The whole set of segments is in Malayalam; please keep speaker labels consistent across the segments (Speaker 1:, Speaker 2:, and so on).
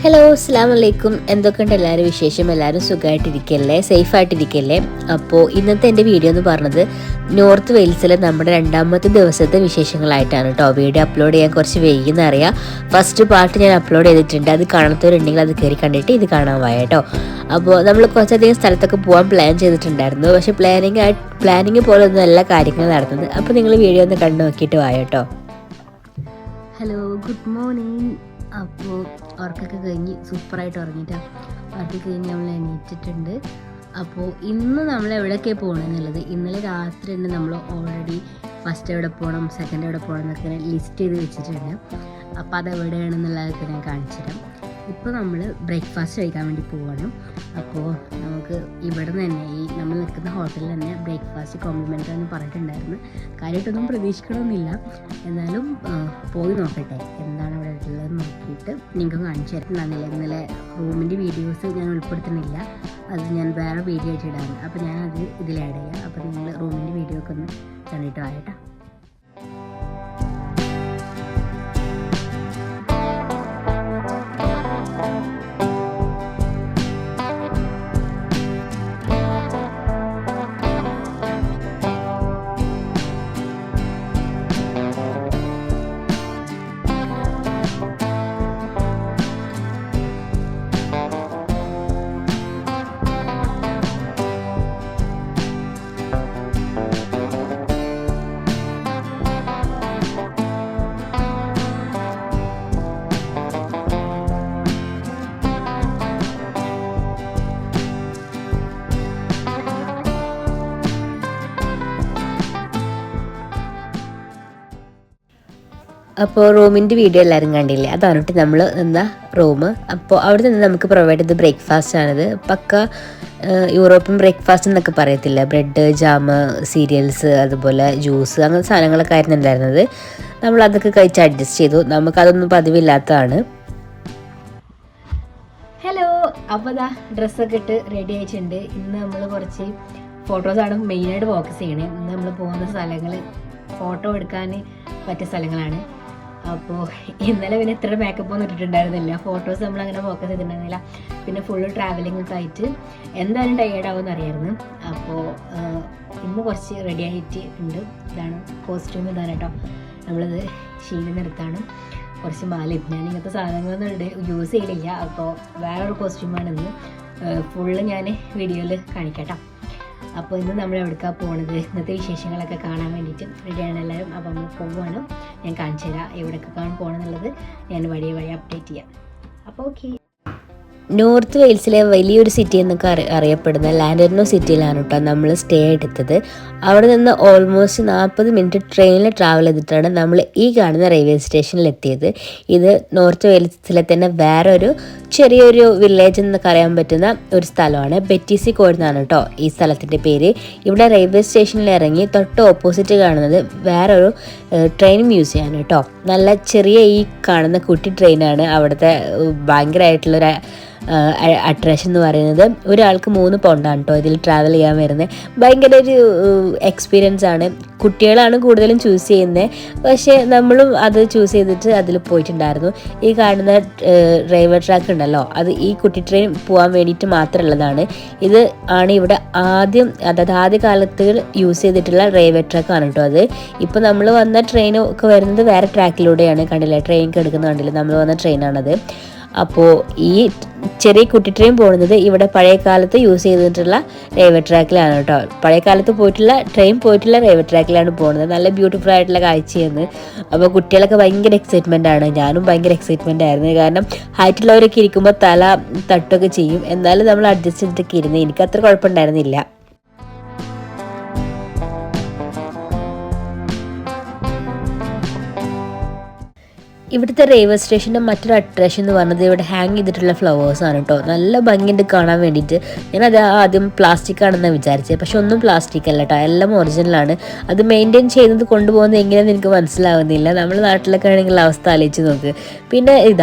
Speaker 1: ഹലോ അസ്സലാമു അലൈക്കും. എന്തൊക്കെയുണ്ട് എല്ലാവരും വിശേഷം? എല്ലാവരും സുഖമായിട്ടിരിക്കല്ലേ, സേഫായിട്ടിരിക്കല്ലേ? അപ്പോൾ ഇന്നത്തെ എൻ്റെ വീഡിയോ എന്ന് പറഞ്ഞത് നോർത്ത് വെയിൽസിലെ നമ്മുടെ രണ്ടാമത്തെ ദിവസത്തെ വിശേഷങ്ങളായിട്ടാണ് കേട്ടോ. വീഡിയോ അപ്ലോഡ് ചെയ്യാൻ കുറച്ച് വൈകിയെന്നറിയാം. ഫസ്റ്റ് പാർട്ട് ഞാൻ അപ്ലോഡ് ചെയ്തിട്ടുണ്ട്. അത് കാണാത്തവരുണ്ടെങ്കിൽ അത് കയറി കണ്ടിട്ട് ഇത് കാണാൻ പോയ കേട്ടോ. അപ്പോൾ നമ്മൾ കുറച്ചധികം സ്ഥലത്തൊക്കെ പോകാൻ പ്ലാൻ ചെയ്തിട്ടുണ്ടായിരുന്നു. പക്ഷേ പ്ലാനിങ് പോലെ ഒന്നും എല്ലാ കാര്യങ്ങളും നടന്നത്. അപ്പോൾ നിങ്ങൾ വീഡിയോ ഒന്ന് കണ്ടു നോക്കിയിട്ട് പോയ കേട്ടോ. Hello, good morning. അപ്പോൾ ഉറക്കൊക്കെ കഴിഞ്ഞ് സൂപ്പറായിട്ട് ഉറങ്ങിയിട്ടാണ്. ഉറക്കി കഴിഞ്ഞ് നമ്മൾ എണീറ്റിട്ടുണ്ട്. അപ്പോൾ ഇന്ന് നമ്മൾ എവിടെയൊക്കെയാണ് പോകണമെന്നുള്ളത് ഇന്നലെ രാത്രി തന്നെ നമ്മൾ ഓൾറെഡി ഫസ്റ്റ് എവിടെ പോകണം, സെക്കൻഡ് എവിടെ പോകണം എന്നൊക്കെ ലിസ്റ്റ് ചെയ്ത് വെച്ചിട്ടുണ്ട്. അപ്പോൾ അതെവിടെയാണെന്നുള്ളതൊക്കെ ഞാൻ കാണിച്ചു തരാം. ഇപ്പോൾ നമ്മൾ ബ്രേക്ക്ഫാസ്റ്റ് കഴിക്കാൻ വേണ്ടി പോവാണ്. അപ്പോൾ നമുക്ക് ഇവിടെ നിന്ന് തന്നെ ഈ നമ്മൾ നിൽക്കുന്ന ഹോട്ടലിൽ തന്നെ ബ്രേക്ക്ഫാസ്റ്റ് കോംപ്ലിമെൻ്ററി എന്ന് പറഞ്ഞിട്ടുണ്ടായിരുന്നു. കാര്യമായിട്ടൊന്നും പ്രതീക്ഷിക്കണമെന്നില്ല, എന്നാലും പോയി നോക്കട്ടെ എന്താണ് ഇവിടെ ഉള്ളതെന്ന് നോക്കിയിട്ട് നിങ്ങൾക്ക് കാണിച്ചു തരുന്നുണ്ടായിരുന്നില്ല. ഇന്നലെ റൂമിൻ്റെ വീഡിയോസ് ഞാൻ ഉൾപ്പെടുത്തുന്നില്ല, അത് ഞാൻ വേറെ വീഡിയോ ആയിട്ട് ഇടാറുണ്ട്. അപ്പോൾ ഞാനത് ഇതിൽ ആഡ് ചെയ്യാം. അപ്പോൾ നിങ്ങൾ റൂമിൻ്റെ വീഡിയോ ഒക്കെ ഒന്ന് കണ്ടിട്ട് വായട്ടോ. അപ്പോൾ റൂമിൻ്റെ വീഡിയോ എല്ലാവരും കണ്ടില്ലേ? അതാണ് കേട്ടോ നമ്മൾ നിന്ന റൂം. അപ്പോൾ അവിടെ നിന്ന് നമുക്ക് പ്രൊവൈഡ് ചെയ്ത ബ്രേക്ക്ഫാസ്റ്റ് ആണിത്. പക്ക യൂറോപ്യൻ ബ്രേക്ക്ഫാസ്റ്റ് എന്നൊക്കെ പറയത്തില്ല. ബ്രെഡ്, ജാം, സീരിയൽസ്, അതുപോലെ ജ്യൂസ്, അങ്ങനത്തെ സാധനങ്ങളൊക്കെ ആയിരുന്നു ഉണ്ടായിരുന്നത്. നമ്മൾ അതൊക്കെ കഴിച്ച് അഡ്ജസ്റ്റ് ചെയ്തു. നമുക്കതൊന്നും പതിവില്ലാത്തതാണ്. ഹലോ, അപ്പോൾ അതാ ഡ്രസ്സൊക്കെ ഇട്ട് റെഡി ആയിട്ടുണ്ട്. ഇന്ന് നമ്മൾ കുറച്ച് ഫോട്ടോസാണ് മെയിനായിട്ട് ഫോക്കസ് ചെയ്യണേ. ഇന്ന് നമ്മൾ പോകുന്ന സ്ഥലങ്ങൾ ഫോട്ടോ എടുക്കാൻ പറ്റിയ സ്ഥലങ്ങളാണ്. അപ്പോൾ ഇന്നലെ പിന്നെ ഇത്ര മേക്കപ്പ് ഒന്നും ഇട്ടിട്ടുണ്ടായിരുന്നില്ല. ഫോട്ടോസ് നമ്മളങ്ങനെ ഫോക്കസ് ചെയ്തിട്ടുണ്ടായിരുന്നില്ല. പിന്നെ ഫുള്ള് ട്രാവലിംഗ് ഒക്കെ ആയിട്ട് എന്തായാലും ടയേർഡ് ആവുമെന്ന് അറിയായിരുന്നു. അപ്പോൾ ഇന്ന് കുറച്ച് റെഡി ആയിട്ട് ഉണ്ട്. ഇതാണ് കോസ്റ്റ്യൂം, ഇതാണ് കേട്ടോ. നമ്മളിത് ഷീലിനെടുത്താണ്. കുറച്ച് മാലയും ഞാൻ ഇങ്ങനത്തെ സാധനങ്ങളൊന്നും യൂസ് ചെയ്യലില്ല. അപ്പോൾ വേറൊരു കോസ്റ്റ്യൂമാണിന്ന്. ഫുള്ള് ഞാൻ വീഡിയോയിൽ കാണിക്കാം. അപ്പോൾ ഇന്ന് നമ്മൾ എവിടേക്കാണ് പോകണത്, ഇന്നത്തെ വിശേഷങ്ങളൊക്കെ കാണാൻ വേണ്ടിയിട്ട് റെഡിയാണ് എല്ലാവരും. അപ്പോൾ നമ്മൾ പോവുകയാണ്. ഞാൻ കാണിച്ചു തരാം എവിടേക്കാണ് പോകണമെന്നുള്ളത്. ഞാൻ വഴി അപ്ഡേറ്റ് ചെയ്യാം. അപ്പോൾ ഓക്കെ. നോർത്ത് വെയിൽസിലെ വലിയൊരു സിറ്റി എന്നൊക്കെ അറിയപ്പെടുന്ന ലാൻഡർനോ സിറ്റിയിലാണ് കേട്ടോ നമ്മൾ സ്റ്റേ എടുത്തത്. അവിടെ നിന്ന് ഓൾമോസ്റ്റ് 40 മിനിറ്റ് ട്രെയിനിൽ ട്രാവൽ ചെയ്തിട്ടാണ് നമ്മൾ ഈ കാണുന്ന റെയിൽവേ സ്റ്റേഷനിൽ എത്തിയത്. ഇത് നോർത്ത് വെയിൽസിലെ തന്നെ വേറൊരു ചെറിയൊരു വില്ലേജ് എന്നൊക്കെ അറിയാൻ പറ്റുന്ന ഒരു സ്ഥലമാണ്. ബെറ്റിസി കോഡ് എന്നാണ് കേട്ടോ ഈ സ്ഥലത്തിൻ്റെ പേര്. ഇവിടെ റെയിൽവേ സ്റ്റേഷനിൽ ഇറങ്ങി തൊട്ട് ഓപ്പോസിറ്റ് കാണുന്നത് വേറൊരു ട്രെയിൻ മ്യൂസിയമാണ് കേട്ടോ. നല്ല ചെറിയ ഈ കാണുന്ന കുട്ടി ട്രെയിനാണ് അവിടുത്തെ ഭയങ്കരമായിട്ടുള്ളൊരു അട്രാക്ഷൻ എന്ന് പറയുന്നത്. ഒരാൾക്ക് 3 പൗണ്ടാണ് കേട്ടോ ഇതിൽ ട്രാവൽ ചെയ്യാൻ വരുന്നത്. ഭയങ്കര ഒരു എക്സ്പീരിയൻസ് ആണ്. കുട്ടികളാണ് കൂടുതലും ചൂസ് ചെയ്യുന്നത്, പക്ഷേ നമ്മളും അത് ചൂസ് ചെയ്തിട്ട് അതിൽ പോയിട്ടുണ്ടായിരുന്നു. ഈ കാണുന്ന റെയിൽവേ ട്രാക്ക് ഉണ്ടല്ലോ, അത് ഈ കുട്ടി ട്രെയിൻ പോകാൻ വേണ്ടിയിട്ട് മാത്രമുള്ളതാണ്. ഇത് ആണ് ഇവിടെ ആദ്യ കാലത്ത് യൂസ് ചെയ്തിട്ടുള്ള റെയിൽവേ ട്രാക്കാണ് കേട്ടോ അത്. ഇപ്പോൾ നമ്മൾ വന്ന ട്രെയിൻ ഒക്കെ വരുന്നത് വേറെ ട്രാക്കിലൂടെയാണ്. കണ്ടില്ലേ, ട്രെയിൻ എടുക്കുന്ന കണ്ടില്ലേ, നമ്മൾ വന്ന ട്രെയിനാണത്. അപ്പോൾ ഈ ചെറിയ കുട്ടി ട്രെയിൻ പോകുന്നത് ഇവിടെ പഴയ കാലത്ത് യൂസ് ചെയ്തിട്ടുള്ള റെയിൽവേ ട്രാക്കിലാണ് കേട്ടോ. പഴയ കാലത്ത് ട്രെയിൻ പോയിട്ടുള്ള റെയിൽവേ ട്രാക്കിലാണ് പോകുന്നത്. നല്ല ബ്യൂട്ടിഫുൾ ആയിട്ടുള്ള കാഴ്ചയാണ്. അപ്പോൾ കുട്ടികളൊക്കെ ഭയങ്കര എക്സൈറ്റ്മെൻ്റ് ആണ്. ഞാനും ഭയങ്കര എക്സൈറ്റ്മെൻ്റ് ആയിരുന്നു. കാരണം ഹൈറ്റുള്ളവരൊക്കെ ഇരിക്കുമ്പോൾ തല തട്ടൊക്കെ ചെയ്യും. എന്നാലും നമ്മൾ അഡ്ജസ്റ്റ് ചെയ്തിട്ടൊക്കെ ഇരുന്ന് എനിക്കത്ര കുഴപ്പമുണ്ടായിരുന്നില്ല. ഇവിടുത്തെ റെയിൽവേ സ്റ്റേഷൻ്റെ മറ്റൊരു അട്രാക്ഷൻ എന്ന് പറഞ്ഞത് ഇവിടെ ഹാങ് ചെയ്തിട്ടുള്ള ഫ്ലവേഴ്സാണ് കേട്ടോ. നല്ല ഭംഗിയുണ്ട് കാണാൻ വേണ്ടിയിട്ട്. ഞാനത് ആദ്യം പ്ലാസ്റ്റിക് ആണെന്ന് വിചാരിച്ചത്, പക്ഷെ ഒന്നും പ്ലാസ്റ്റിക് അല്ല കേട്ടോ, എല്ലാം ഒറിജിനലാണ്. അത് മെയിൻറ്റെയിൻ ചെയ്യുന്നത് കൊണ്ടുപോകുന്നത് എങ്ങനെയാണെന്ന് എനിക്ക് മനസ്സിലാവുന്നില്ല. നമ്മുടെ നാട്ടിലൊക്കെ ആണെങ്കിൽ അവസ്ഥ ആലോചിച്ച് നോക്ക്. പിന്നെ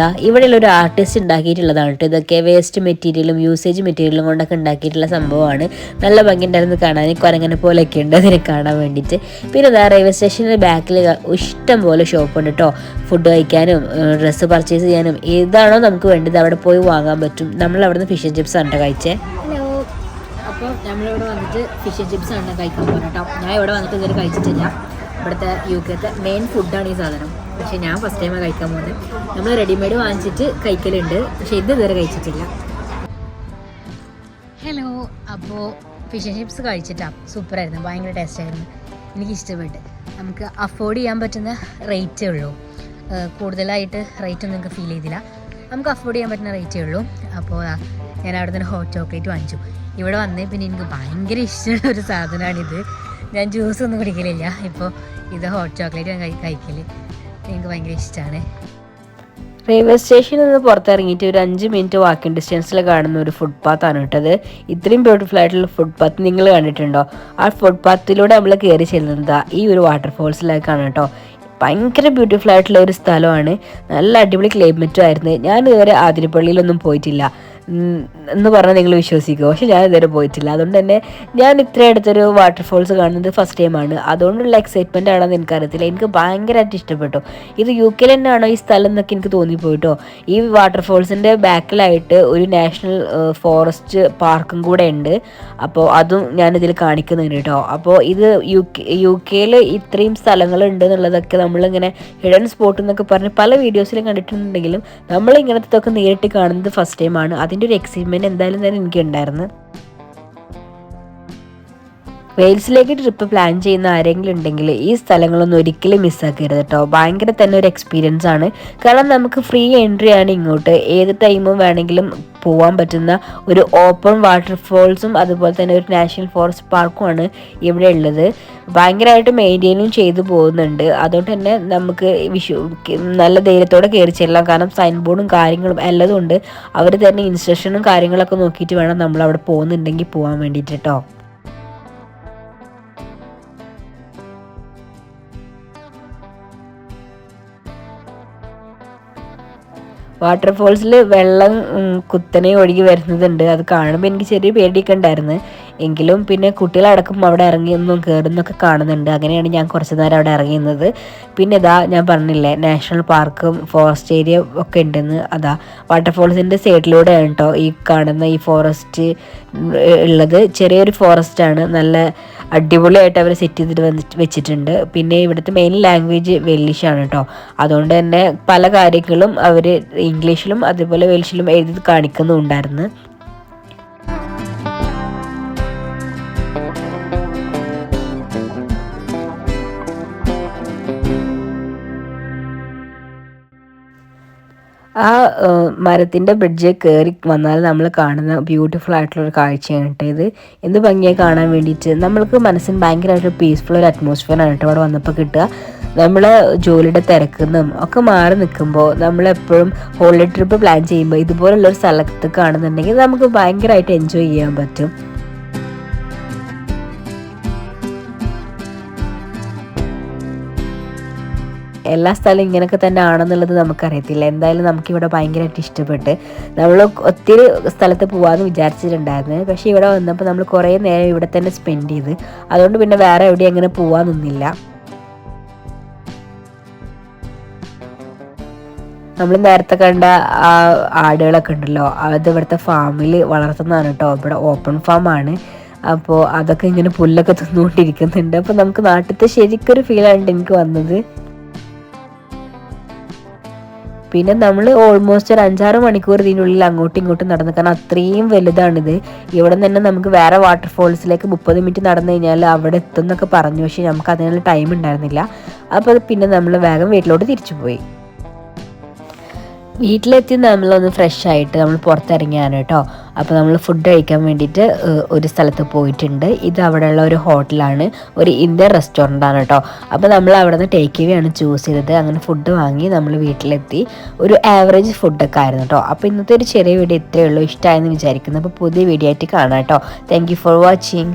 Speaker 1: ഇവിടെയുള്ള ഒരു ആർട്ടിസ്റ്റ് ഉണ്ടാക്കിയിട്ടുള്ളതാണ് കേട്ടോ. ഇതൊക്കെ വേസ്റ്റ് മെറ്റീരിയലും യൂസേജ് മെറ്റീരിയലും കൊണ്ടൊക്കെ ഉണ്ടാക്കിയിട്ടുള്ള സംഭവമാണ്. നല്ല ഭംഗിയുണ്ടായിരുന്നു കാണാൻ. കുരങ്ങനെ പോലെയൊക്കെ ഉണ്ട് അതിനെ കാണാൻ വേണ്ടിയിട്ട്. പിന്നെ റെയിൽവേ സ്റ്റേഷൻ്റെ ബാക്കിൽ ഇഷ്ടം പോലെ ഷോപ്പുണ്ട് കേട്ടോ. ഫുഡ് കഴിക്കാൻ ചെയ്യാനും ഡ്രസ്സ് പർച്ചേസ് ചെയ്യാനും ഏതാണോ നമുക്ക് വേണ്ടത് അവിടെ പോയി വാങ്ങാൻ പറ്റും. നമ്മൾ അവിടെ നിന്ന് ഫിഷ് ആൻഡ് ചിപ്സ് ആണ് കഴിച്ചേ. ഹലോ, അപ്പോൾ നമ്മളിവിടെ വന്നിട്ട് ഫിഷ് ആൻഡ് ചിപ്സ് ആണ് കഴിക്കാൻ പോകുന്നത് കേട്ടോ. ഞാൻ ഇവിടെ വന്നിട്ട് ഇതുവരെ കഴിച്ചിട്ടില്ല. ഇവിടുത്തെ യുകെത്തെ മെയിൻ ഫുഡാണ് ഈ സാധനം. പക്ഷേ ഞാൻ ഫസ്റ്റ് ടൈമാണ് കഴിക്കാൻ പോകുന്നത്. നമ്മൾ റെഡിമെയ്ഡ് വാങ്ങിച്ചിട്ട് കഴിക്കലുണ്ട്, പക്ഷേ ഇത് ഇതുവരെ കഴിച്ചിട്ടില്ല. ഹലോ, അപ്പോൾ ഫിഷ് ആൻഡ് ചിപ്സ് കഴിച്ചിട്ടാണ്. സൂപ്പറായിരുന്നു, ഭയങ്കര ടേസ്റ്റായിരുന്നു, എനിക്കിഷ്ടപ്പെട്ട്. നമുക്ക് അഫോർഡ് ചെയ്യാൻ പറ്റുന്ന റേറ്റേ ഉള്ളൂ, കൂടുതലായിട്ട് റേറ്റ് ഒന്നും നിങ്ങൾക്ക് ഫീൽ ചെയ്തില്ല. നമുക്ക് അഫോർഡ് ചെയ്യാൻ പറ്റുന്ന റേറ്റേ ഉള്ളൂ. അപ്പോൾ ഞാൻ അവിടെ നിന്ന് ഹോട്ട് ചോക്ലേറ്റ് വാങ്ങിച്ചു. ഇവിടെ വന്നേ പിന്നെ എനിക്ക് ഭയങ്കര ഇഷ്ടമുള്ള ഒരു സാധനമാണിത്. ഞാൻ ജ്യൂസൊന്നും കുടിക്കലില്ല, ഇപ്പോൾ ഇത് ഹോട്ട് ചോക്ലേറ്റ് ഞാൻ കഴിക്കൽ എനിക്ക് ഭയങ്കര ഇഷ്ടമാണ്. റെയിൽവേ സ്റ്റേഷനിൽ നിന്ന് പുറത്തിറങ്ങിയിട്ട് ഒരു 5 മിനിറ്റ് വാക്കിംഗ് ഡിസ്റ്റൻസിൽ കാണുന്ന ഒരു ഫുട്പാത്താണ് കേട്ടത്. ഇത്രയും ബ്യൂട്ടിഫുൾ ആയിട്ടുള്ള ഫുട്പാത്ത് നിങ്ങൾ കണ്ടിട്ടുണ്ടോ? ആ ഫുട്പാത്തിലൂടെ നമ്മൾ കയറി ചെല്ലുന്നത് ഈ ഒരു വാട്ടർഫോൾസിലേക്കാണ് കേട്ടോ. ഭയങ്കര ബ്യൂട്ടിഫുൾ ആയിട്ടുള്ള ഒരു സ്ഥലമാണ്. നല്ല അടിപൊളി ക്ലൈമറ്റും ആയിരുന്നു. ഞാൻ ഇതുവരെ ആതിരപ്പള്ളിയിലൊന്നും പോയിട്ടില്ല എന്ന് പറഞ്ഞാൽ നിങ്ങൾ വിശ്വസിക്കുമോ? പക്ഷെ ഞാൻ ഇതുവരെ പോയിട്ടില്ല. അതുകൊണ്ട് തന്നെ ഞാൻ ഇത്രയും അടുത്തൊരു വാട്ടർഫോൾസ് കാണുന്നത് ഫസ്റ്റ് ടൈമാണ്. അതുകൊണ്ടുള്ള എക്സൈറ്റ്മെൻ്റ് ആണെന്ന് എനിക്കറിയത്തില്ല. എനിക്ക് ഭയങ്കരമായിട്ട് ഇഷ്ടപ്പെട്ടു. ഇത് UK തന്നെയാണോ ഈ സ്ഥലം എന്നൊക്കെ എനിക്ക് തോന്നിപ്പോയിട്ടോ. ഈ വാട്ടർഫോൾസിൻ്റെ ബാക്കിലായിട്ട് ഒരു നാഷണൽ ഫോറസ്റ്റ് പാർക്കും കൂടെ ഉണ്ട്. അപ്പോൾ അതും ഞാനിതിൽ കാണിക്കുന്നുണ്ട് കേട്ടോ. അപ്പോൾ ഇത് UK ഇത്രയും സ്ഥലങ്ങളുണ്ട് എന്നുള്ളതൊക്കെ നമ്മളിങ്ങനെ ഹിഡൻ സ്പോട്ട് എന്നൊക്കെ പറഞ്ഞ് പല വീഡിയോസിലും കണ്ടിട്ടുണ്ടെങ്കിലും നമ്മൾ ഇങ്ങനത്തെ നേരിട്ട് കാണുന്നത് ഫസ്റ്റ് ടൈമാണ്. അതിൻ്റെ ഒരു എക്സൈറ്റ്മെൻറ്റ് എന്തായാലും തന്നെ എനിക്കുണ്ടായിരുന്നു. വെയിൽസിലേക്ക് ട്രിപ്പ് പ്ലാൻ ചെയ്യുന്ന ആരെങ്കിലും ഉണ്ടെങ്കിൽ ഈ സ്ഥലങ്ങളൊന്നും ഒരിക്കലും മിസ്സാക്കരുത് കേട്ടോ. ഭയങ്കര തന്നെ ഒരു എക്സ്പീരിയൻസ് ആണ്. കാരണം നമുക്ക് ഫ്രീ എൻട്രി ആണ് ഇങ്ങോട്ട്. ഏത് ടൈമും വേണമെങ്കിലും പോകാൻ പറ്റുന്ന ഒരു ഓപ്പൺ വാട്ടർഫോൾസും അതുപോലെ തന്നെ ഒരു നാഷണൽ ഫോറസ്റ്റ് പാർക്കുമാണ് ഇവിടെ ഉള്ളത്. ഭയങ്കരമായിട്ട് മെയിൻറ്റെയിനും ചെയ്തു പോകുന്നുണ്ട്. അതുകൊണ്ട് തന്നെ നമുക്ക് നല്ല ധൈര്യത്തോടെ കയറി ചെല്ലാം. കാരണം സൈൻ ബോർഡും കാര്യങ്ങളും എല്ലതും ഉണ്ട്. അവർ തന്നെ ഇൻസ്ട്രക്ഷനും കാര്യങ്ങളൊക്കെ നോക്കിയിട്ട് വേണം നമ്മൾ അവിടെ പോകുന്നുണ്ടെങ്കിൽ പോകാൻ വേണ്ടിയിട്ട് കേട്ടോ. വാട്ടർഫോൾസിൽ വെള്ളം കുത്തനെ ഒഴുകി വരുന്നതുണ്ട്. അത് കാണുമ്പോൾ എനിക്ക് ചെറിയ പേടിയൊക്കെ ഉണ്ടായിരുന്നു. എങ്കിലും പിന്നെ കുട്ടികളടക്കം അവിടെ ഇറങ്ങിയൊന്നും കയറുന്നൊക്കെ കാണുന്നുണ്ട്. അങ്ങനെയാണ് ഞാൻ കുറച്ച് നേരം അവിടെ ഇറങ്ങിയിരുന്നത്. പിന്നെ ഇതാ ഞാൻ പറഞ്ഞില്ലേ നാഷണൽ പാർക്കും ഫോറസ്റ്റ് ഏരിയ ഒക്കെ ഉണ്ടെന്ന്. അതാ വാട്ടർഫോൾസിൻ്റെ സൈഡിലൂടെയാണ് കേട്ടോ ഈ കാണുന്ന ഈ ഫോറസ്റ്റ് ഉള്ളത്. ചെറിയൊരു ഫോറസ്റ്റാണ്. നല്ല അടിപൊളിയായിട്ട് അവർ സെറ്റ് ചെയ്തിട്ട് വെച്ചിട്ടുണ്ട്. പിന്നെ ഇവിടുത്തെ മെയിൻ ലാംഗ്വേജ് വെൽഷിഷാണ് കേട്ടോ. അതുകൊണ്ട് തന്നെ പല കാര്യങ്ങളും അവർ ഇംഗ്ലീഷിലും അതുപോലെ വെൽഷിലും എഴുതി കാണിക്കുന്നുണ്ടായിരുന്നു. ആ മരത്തിൻ്റെ ബ്രിഡ്ജിൽ കയറി വന്നാൽ നമ്മൾ കാണുന്ന ബ്യൂട്ടിഫുൾ ആയിട്ടുള്ളൊരു കാഴ്ചയാണ് കേട്ടോ ഇത്. എന്ത് ഭംഗിയായി കാണാൻ വേണ്ടിയിട്ട് നമ്മൾക്ക് മനസ്സിന് ഭയങ്കരമായിട്ട് പീസ്ഫുൾ ഒരു അറ്റ്മോസ്ഫിയറാണ് കേട്ടോ അവിടെ വന്നപ്പോൾ കിട്ടുക. നമ്മൾ ജോലിയുടെ തിരക്കുന്നും ഒക്കെ മാറി നിൽക്കുമ്പോൾ നമ്മളെപ്പോഴും ഹോളിഡേ ട്രിപ്പ് പ്ലാൻ ചെയ്യുമ്പോൾ ഇതുപോലുള്ളൊരു സ്ഥലത്ത് കാണുന്നുണ്ടെങ്കിൽ നമുക്ക് ഭയങ്കരമായിട്ട് എൻജോയ് ചെയ്യാൻ പറ്റും. എല്ലാ സ്ഥലവും ഇങ്ങനെയൊക്കെ തന്നെ ആണെന്നുള്ളത് നമുക്കറിയത്തില്ല. എന്തായാലും നമുക്കിവിടെ ഭയങ്കരമായിട്ട് ഇഷ്ടപ്പെട്ട് നമ്മൾ ഒത്തിരി സ്ഥലത്ത് പോകാമെന്ന് വിചാരിച്ചിട്ടുണ്ടായിരുന്നു. പക്ഷേ ഇവിടെ വന്നപ്പോൾ നമ്മൾ കുറേ നേരം ഇവിടെ തന്നെ സ്പെൻഡ് ചെയ്ത് അതുകൊണ്ട് പിന്നെ വേറെ എവിടെയും അങ്ങനെ പോകാനൊന്നുമില്ല. നമ്മൾ നേരത്തെ കണ്ട ആ ആടുകളൊക്കെ ഉണ്ടല്ലോ, അത് ഇവിടുത്തെ ഫാമിൽ വളർത്തുന്നതാണ് കേട്ടോ. ഇവിടെ ഓപ്പൺ ഫാമാണ്. അപ്പോൾ അതൊക്കെ ഇങ്ങനെ പുല്ലൊക്കെ തിന്നുകൊണ്ടിരിക്കുന്നുണ്ട്. അപ്പോൾ നമുക്ക് നാട്ടിലത്തെ ശരിക്കൊരു ഫീലാണ് എനിക്ക് വന്നത്. പിന്നെ നമ്മൾ ഓൾമോസ്റ്റ് ഒരു 5-6 മണിക്കൂർ ഇതിനുള്ളിൽ അങ്ങോട്ടും ഇങ്ങോട്ടും നടന്നു. കാരണം അത്രയും വലുതാണിത്. ഇവിടെ തന്നെ നമുക്ക് വേറെ വാട്ടർഫോൾസിലേക്ക് 30 മിനിറ്റ് നടന്നു കഴിഞ്ഞാൽ അവിടെ എത്തും എന്നൊക്കെ പറഞ്ഞു. പക്ഷേ നമുക്ക് അതിനുള്ള ടൈം ഉണ്ടായിരുന്നില്ല. അപ്പോൾ പിന്നെ നമ്മൾ വേഗം വീട്ടിലോട്ട് തിരിച്ചു പോയി. വീട്ടിലെത്തി നമ്മളൊന്ന് ഫ്രഷ് ആയിട്ട് നമ്മൾ പുറത്തിറങ്ങിയാണ് കേട്ടോ. അപ്പോൾ നമ്മൾ ഫുഡ് കഴിക്കാൻ വേണ്ടിയിട്ട് ഒരു സ്ഥലത്ത് പോയിട്ടുണ്ട്. ഇത് അവിടെയുള്ള ഒരു ഹോട്ടലാണ്, ഒരു ഇന്ത്യൻ റെസ്റ്റോറൻ്റാണ് കേട്ടോ. അപ്പോൾ നമ്മൾ അവിടെ നിന്ന് ടേക്ക് അവേ ആണ് ചൂസ് ചെയ്തത്. അങ്ങനെ ഫുഡ് വാങ്ങി നമ്മൾ വീട്ടിലെത്തി. ഒരു ആവറേജ് ഫുഡൊക്കെ ആയിരുന്നു കേട്ടോ. അപ്പോൾ ഇന്നത്തെ ഒരു ചെറിയ വീഡിയോ ഇത്രയേ ഉള്ളൂ. ഇഷ്ടമായെന്ന് വിചാരിക്കുന്നു. അപ്പോൾ പുതിയ വീഡിയോ ആയിട്ട് കാണാം കേട്ടോ. Thank you for watching.